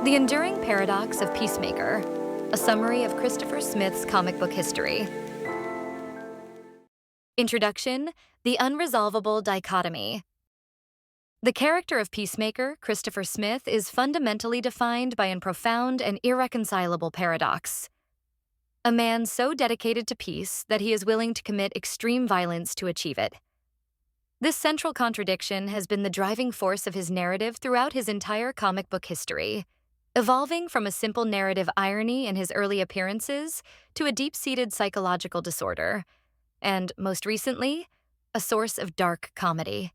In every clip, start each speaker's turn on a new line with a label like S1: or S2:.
S1: The Enduring Paradox of Peacemaker, a summary of Christopher Smith's comic book history. Introduction: The Unresolvable Dichotomy. The character of Peacemaker, Christopher Smith, is fundamentally defined by a profound and irreconcilable paradox. A man so dedicated to peace that he is willing to commit extreme violence to achieve it. This central contradiction has been the driving force of his narrative throughout his entire comic book history, evolving from a simple narrative irony in his early appearances to a deep-seated psychological disorder, and, most recently, a source of dark comedy.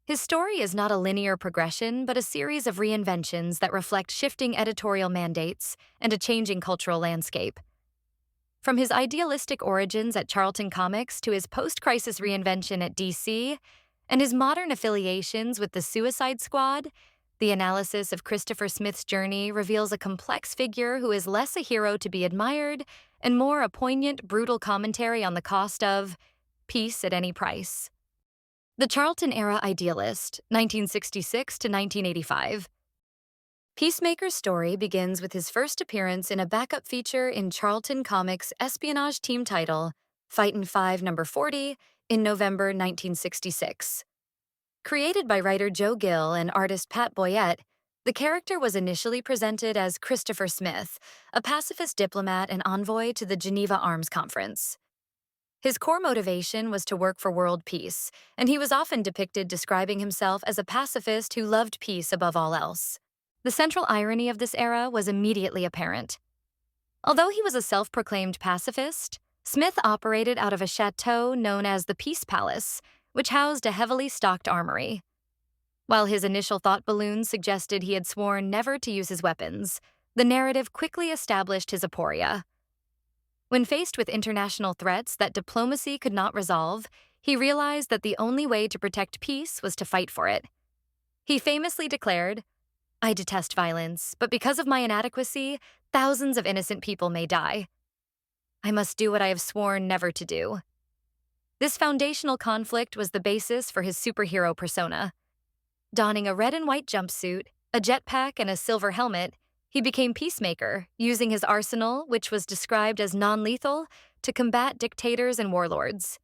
S1: His story is not a linear progression, but a series of reinventions that reflect shifting editorial mandates and a changing cultural landscape. From his idealistic origins at Charlton Comics to his post-crisis reinvention at DC, and his modern affiliations with the Suicide Squad, the analysis of Christopher Smith's journey reveals a complex figure who is less a hero to be admired and more a poignant, brutal commentary on the cost of peace at any price. The Charlton-era idealist, 1966 to 1985. Peacemaker's story begins with his first appearance in a backup feature in Charlton Comics' espionage team title, Fightin' 5 No. 40, in November 1966. Created by writer Joe Gill and artist Pat Boyette, the character was initially presented as Christopher Smith, a pacifist diplomat and envoy to the Geneva Arms Conference. His core motivation was to work for world peace, and he was often depicted describing himself as a pacifist who loved peace above all else. The central irony of this era was immediately apparent. Although he was a self-proclaimed pacifist, Smith operated out of a chateau known as the Peace Palace, which housed a heavily stocked armory. While his initial thought balloons suggested he had sworn never to use his weapons, the narrative quickly established his aporia. When faced with international threats that diplomacy could not resolve, he realized that the only way to protect peace was to fight for it. He famously declared, "I detest violence, but because of my inadequacy, thousands of innocent people may die. I must do what I have sworn never to do." This foundational conflict was the basis for his superhero persona. Donning a red and white jumpsuit, a jetpack, and a silver helmet, he became Peacemaker, using his arsenal, which was described as non-lethal, to combat dictators and warlords.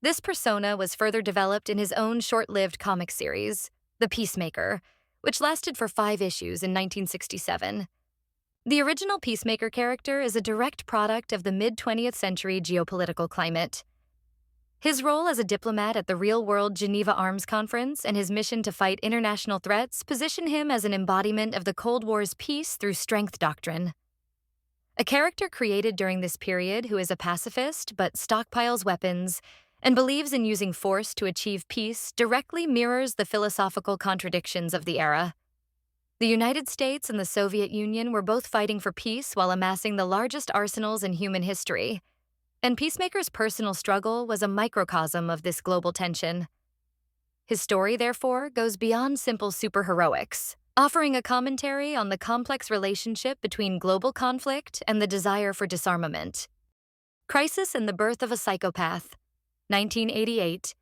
S1: This persona was further developed in his own short-lived comic series, The Peacemaker, which lasted for 5 issues in 1967. The original Peacemaker character is a direct product of the mid-20th century geopolitical climate. His role as a diplomat at the real-world Geneva Arms Conference and his mission to fight international threats position him as an embodiment of the Cold War's peace through strength doctrine. A character created during this period who is a pacifist but stockpiles weapons and believes in using force to achieve peace directly mirrors the philosophical contradictions of the era. The United States and the Soviet Union were both fighting for peace while amassing the largest arsenals in human history, and Peacemaker's personal struggle was a microcosm of this global tension. His story, therefore, goes beyond simple superheroics, offering a commentary on the complex relationship between global conflict and the desire for disarmament. Crisis and the Birth of a Psychopath, 1988.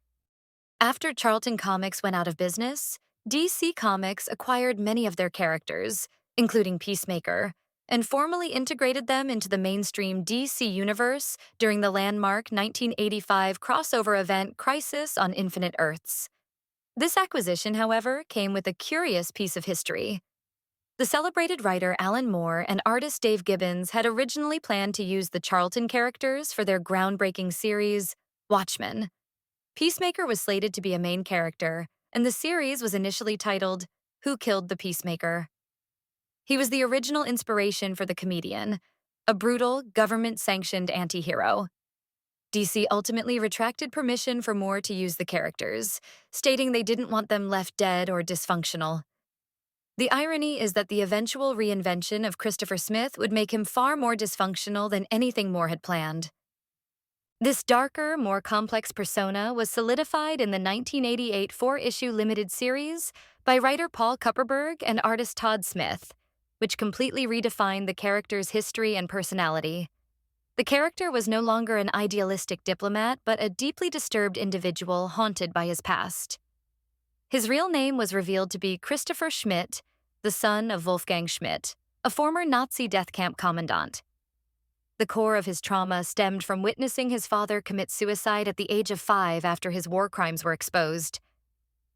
S1: After Charlton Comics went out of business, DC Comics acquired many of their characters, including Peacemaker, and formally integrated them into the mainstream DC universe during the landmark 1985 crossover event Crisis on Infinite Earths. This acquisition, however, came with a curious piece of history. The celebrated writer Alan Moore and artist Dave Gibbons had originally planned to use the Charlton characters for their groundbreaking series, Watchmen. Peacemaker was slated to be a main character, and the series was initially titled, Who Killed the Peacemaker? He was the original inspiration for the comedian, a brutal, government-sanctioned anti-hero. DC ultimately retracted permission for Moore to use the characters, stating they didn't want them left dead or dysfunctional. The irony is that the eventual reinvention of Christopher Smith would make him far more dysfunctional than anything Moore had planned. This darker, more complex persona was solidified in the 1988 4-issue limited series by writer Paul Kupperberg and artist Todd Smith, which completely redefined the character's history and personality. The character was no longer an idealistic diplomat, but a deeply disturbed individual haunted by his past. His real name was revealed to be Christopher Schmidt, the son of Wolfgang Schmidt, a former Nazi death camp commandant. The core of his trauma stemmed from witnessing his father commit suicide at the age of 5 after his war crimes were exposed.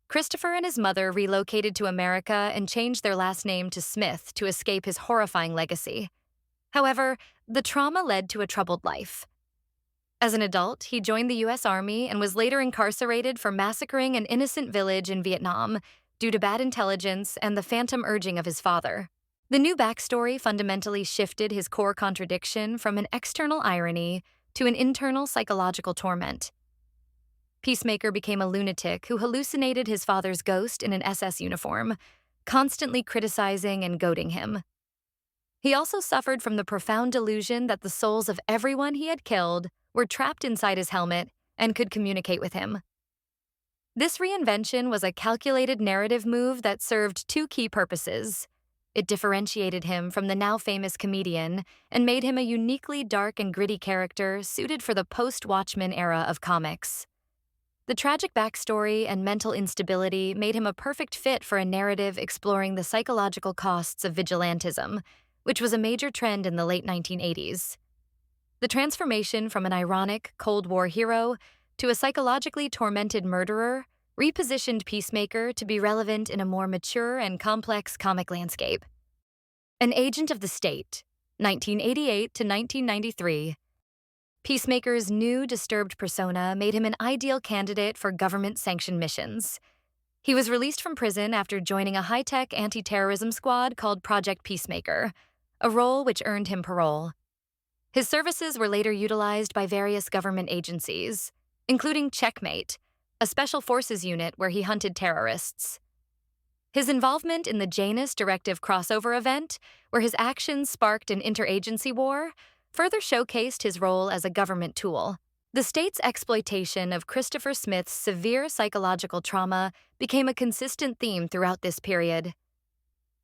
S1: Christopher and his mother relocated to America and changed their last name to Smith to escape his horrifying legacy. However, the trauma led to a troubled life. As an adult, he joined the U.S. Army and was later incarcerated for massacring an innocent village in Vietnam due to bad intelligence and the phantom urging of his father. The new backstory fundamentally shifted his core contradiction from an external irony to an internal psychological torment. Peacemaker became a lunatic who hallucinated his father's ghost in an SS uniform, constantly criticizing and goading him. He also suffered from the profound delusion that the souls of everyone he had killed were trapped inside his helmet and could communicate with him. This reinvention was a calculated narrative move that served two key purposes. It differentiated him from the now famous comedian and made him a uniquely dark and gritty character suited for the post-Watchmen era of comics. The tragic backstory and mental instability made him a perfect fit for a narrative exploring the psychological costs of vigilantism, which was a major trend in the late 1980s. The transformation from an ironic Cold War hero to a psychologically tormented murderer repositioned Peacemaker to be relevant in a more mature and complex comic landscape. An agent of the state, 1988 to 1993. Peacemaker's new, disturbed persona made him an ideal candidate for government-sanctioned missions. He was released from prison after joining a high-tech anti-terrorism squad called Project Peacemaker, a role which earned him parole. His services were later utilized by various government agencies, including Checkmate, a special forces unit where he hunted terrorists. His involvement in the Janus Directive crossover event, where his actions sparked an interagency war, further showcased his role as a government tool. The state's exploitation of Christopher Smith's severe psychological trauma became a consistent theme throughout this period.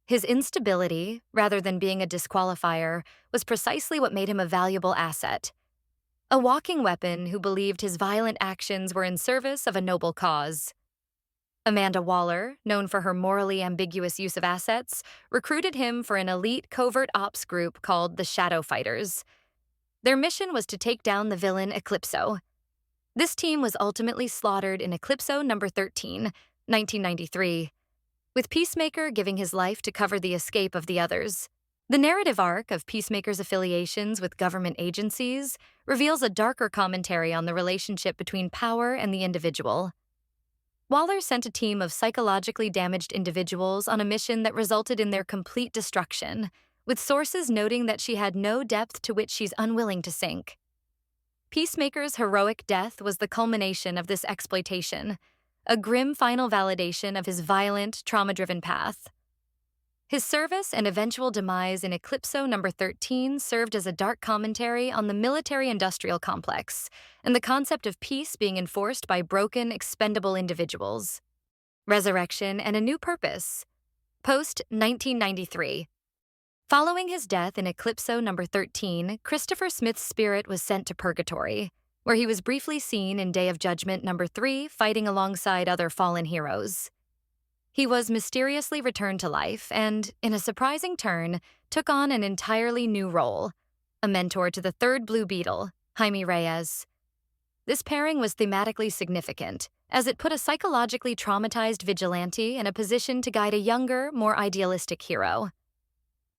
S1: His instability, rather than being a disqualifier, was precisely what made him a valuable asset. A walking weapon who believed his violent actions were in service of a noble cause. Amanda Waller, known for her morally ambiguous use of assets, recruited him for an elite covert ops group called the Shadow Fighters. Their mission was to take down the villain Eclipso. This team was ultimately slaughtered in Eclipso number 13, 1993, with Peacemaker giving his life to cover the escape of the others. The narrative arc of Peacemaker's affiliations with government agencies reveals a darker commentary on the relationship between power and the individual. Waller sent a team of psychologically damaged individuals on a mission that resulted in their complete destruction, with sources noting that she had no depth to which she's unwilling to sink. Peacemaker's heroic death was the culmination of this exploitation, a grim final validation of his violent, trauma-driven path. His service and eventual demise in Eclipso number 13 served as a dark commentary on the military-industrial complex and the concept of peace being enforced by broken, expendable individuals. Resurrection and a new purpose. Post-1993. Following his death in Eclipso number 13, Christopher Smith's spirit was sent to purgatory, where he was briefly seen in Day of Judgment number 3 fighting alongside other fallen heroes. He was mysteriously returned to life and, in a surprising turn, took on an entirely new role, a mentor to the third Blue Beetle, Jaime Reyes. This pairing was thematically significant, as it put a psychologically traumatized vigilante in a position to guide a younger, more idealistic hero.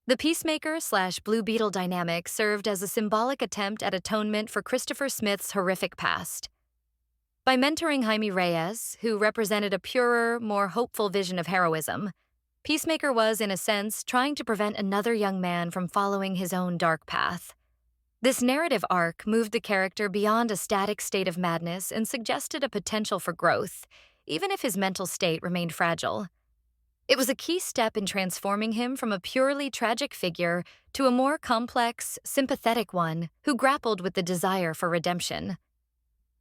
S1: The Peacemaker/Blue Beetle dynamic served as a symbolic attempt at atonement for Christopher Smith's horrific past. By mentoring Jaime Reyes, who represented a purer, more hopeful vision of heroism, Peacemaker was, in a sense, trying to prevent another young man from following his own dark path. This narrative arc moved the character beyond a static state of madness and suggested a potential for growth, even if his mental state remained fragile. It was a key step in transforming him from a purely tragic figure to a more complex, sympathetic one who grappled with the desire for redemption.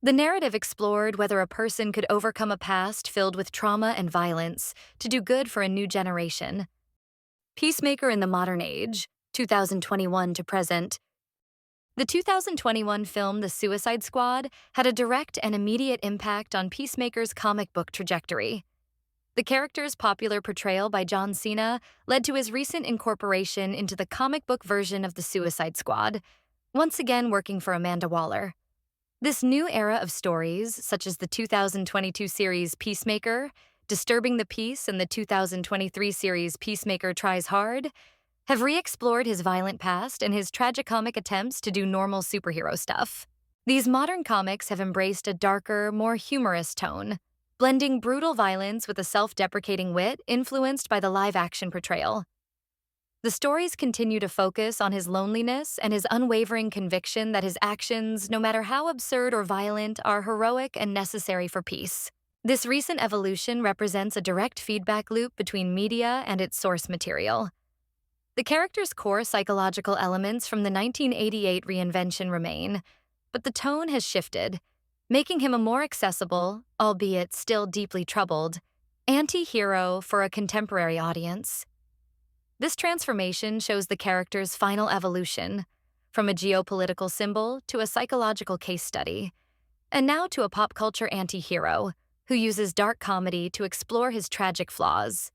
S1: The narrative explored whether a person could overcome a past filled with trauma and violence to do good for a new generation. Peacemaker in the Modern Age, 2021 to present. The 2021 film The Suicide Squad had a direct and immediate impact on Peacemaker's comic book trajectory. The character's popular portrayal by John Cena led to his recent incorporation into the comic book version of the Suicide Squad, once again working for Amanda Waller. This new era of stories, such as the 2022 series Peacemaker, Disturbing the Peace, and the 2023 series Peacemaker Tries Hard, have re-explored his violent past and his tragicomic attempts to do normal superhero stuff. These modern comics have embraced a darker, more humorous tone, blending brutal violence with a self-deprecating wit influenced by the live-action portrayal. The stories continue to focus on his loneliness and his unwavering conviction that his actions, no matter how absurd or violent, are heroic and necessary for peace. This recent evolution represents a direct feedback loop between media and its source material. The character's core psychological elements from the 1988 reinvention remain, but the tone has shifted, making him a more accessible, albeit still deeply troubled, anti-hero for a contemporary audience. This transformation shows the character's final evolution, from a geopolitical symbol to a psychological case study, and now to a pop culture anti-hero who uses dark comedy to explore his tragic flaws.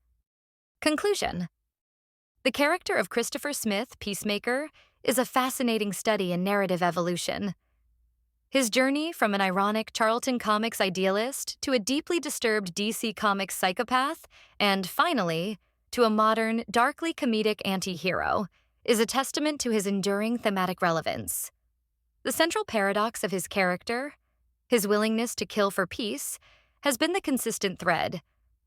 S1: Conclusion: the character of Christopher Smith, Peacemaker, is a fascinating study in narrative evolution. His journey from an ironic Charlton Comics idealist to a deeply disturbed DC Comics psychopath, and finally, to a modern, darkly comedic anti-hero, is a testament to his enduring thematic relevance. The central paradox of his character, his willingness to kill for peace, has been the consistent thread,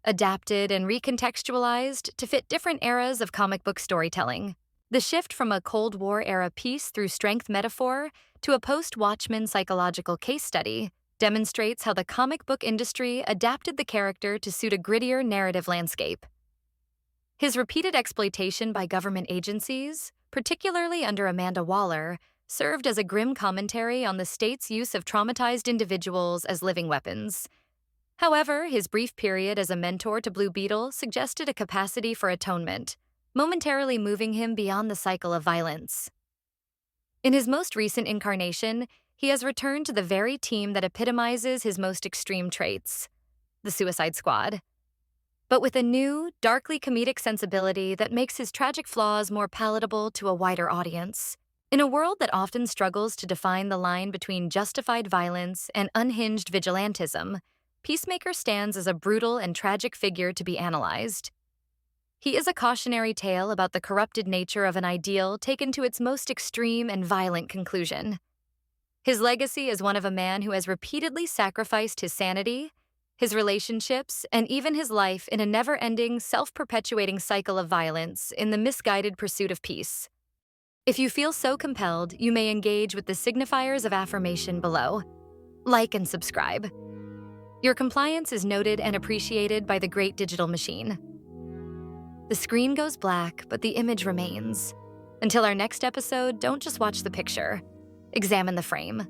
S1: adapted and recontextualized to fit different eras of comic book storytelling. The shift from a Cold War-era peace through strength metaphor to a post-Watchmen psychological case study demonstrates how the comic book industry adapted the character to suit a grittier narrative landscape. His repeated exploitation by government agencies, particularly under Amanda Waller, served as a grim commentary on the state's use of traumatized individuals as living weapons. However, his brief period as a mentor to Blue Beetle suggested a capacity for atonement, momentarily moving him beyond the cycle of violence. In his most recent incarnation, he has returned to the very team that epitomizes his most extreme traits, the Suicide Squad, but with a new, darkly comedic sensibility that makes his tragic flaws more palatable to a wider audience. In a world that often struggles to define the line between justified violence and unhinged vigilantism, Peacemaker stands as a brutal and tragic figure to be analyzed. He is a cautionary tale about the corrupted nature of an ideal taken to its most extreme and violent conclusion. His legacy is one of a man who has repeatedly sacrificed his sanity, his relationships, and even his life in a never-ending, self-perpetuating cycle of violence in the misguided pursuit of peace. If you feel so compelled, you may engage with the signifiers of affirmation below. Like and subscribe. Your compliance is noted and appreciated by the great digital machine. The screen goes black, but the image remains. Until our next episode, don't just watch the picture. Examine the frame.